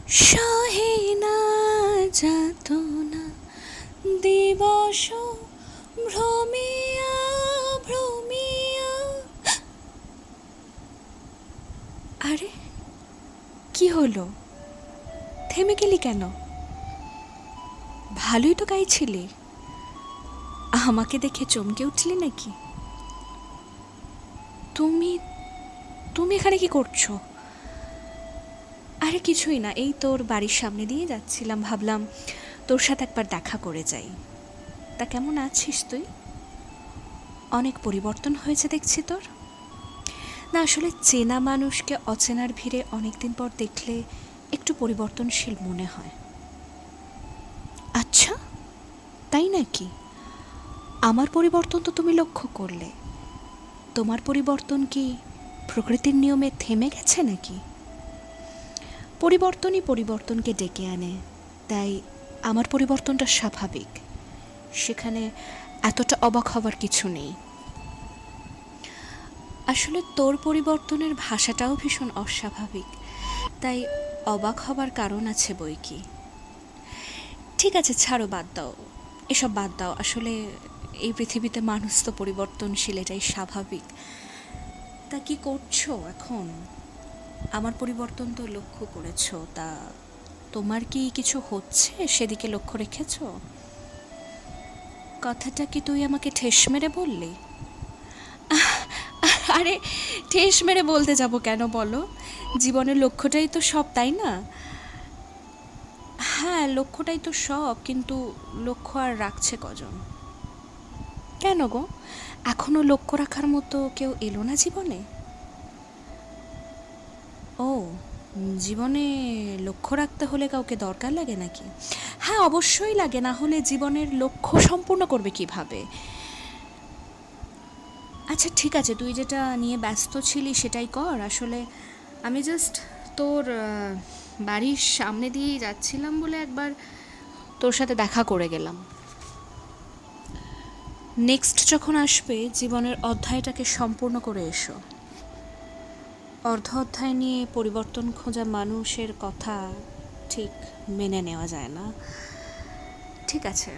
সহে না যাতনা দিবস ভ্রমিয়া ভ্রমিয়া। আরে কি হলো, থেমে গেলি কেন? ভালোই তো গাইছিলি, আমাকে দেখে চমকে উঠলি নাকি? তুমি তুমি এখানে কি করছো? আরে কিছুই না, এই তোর বাড়ির সামনে দিয়ে যাচ্ছিলাম, ভাবলাম তোর সাথে একবার দেখা করে যাই। তা কেমন আছিস তুই? অনেক পরিবর্তন হয়েছে দেখছি তোর। না আসলে চেনা মানুষকে অচেনার ভিড়ে অনেকদিন পর দেখলে একটু পরিবর্তনশীল মনে হয়। আচ্ছা, তাই নাকি? আমার পরিবর্তন তো তুমি লক্ষ্য করলে। তোমার পরিবর্তন কি প্রকৃতির নিয়মে থেমে গেছে নাকি? পরিবর্তনই পরিবর্তনকে ডেকে আনে, তাই আমার পরিবর্তনটা স্বাভাবিক, সেখানে এতটা অবাক হবার কিছু নেই। আসলে তোর পরিবর্তনের ভাষাটাও ভীষণ অস্বাভাবিক, তাই অবাক হবার কারণ আছে বই কি। ঠিক আছে, ছাড়ো, বাদ দাও, এসব বাদ দাও। আসলে এই পৃথিবীতে মানুষ তো পরিবর্তনশীল, এটাই স্বাভাবিক। তা কি করছো এখন? আমার পরিবর্তন তো লক্ষ্য করেছো, তা তোমার কি কিছু হচ্ছে সেদিকে লক্ষ্য রেখেছো? কথাটা কি তুই আমাকে ঠেস মেরে বললি? আরে ঠেস মেরে বলতে যাব কেন বলো? জীবনের লক্ষ্যটাই তো সব, তাই না? হ্যাঁ, লক্ষ্যটাই তো সব, কিন্তু লক্ষ্য আর রাখছে কজন? কেন গো, এখনো লক্ষ্য রাখার মতো কেউ এলো না জীবনে? ও, জীবনে লক্ষ্য রাখতে হলে কাউকে দরকার লাগে নাকি? হ্যাঁ অবশ্যই লাগে, না হলে জীবনের লক্ষ্য সম্পূর্ণ করবে কিভাবে? আচ্ছা ঠিক আছে, তুই যেটা নিয়ে ব্যস্ত ছিলি সেটাই কর। আসলে আমি জাস্ট তোর বাড়ির সামনে দিয়েই যাচ্ছিলাম বলে একবার তোর সাথে দেখা করে গেলাম। নেক্সট যখন আসবে জীবনের অধ্যায়টাকে সম্পূর্ণ করে এসো। অর্ধ অধ্যায় নিয়ে পরিবর্তন খোঁজা মানুষের কথা ঠিক মেনে নেওয়া যায় না। ঠিক আছে,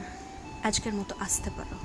আজকের মতো আসতে পারো।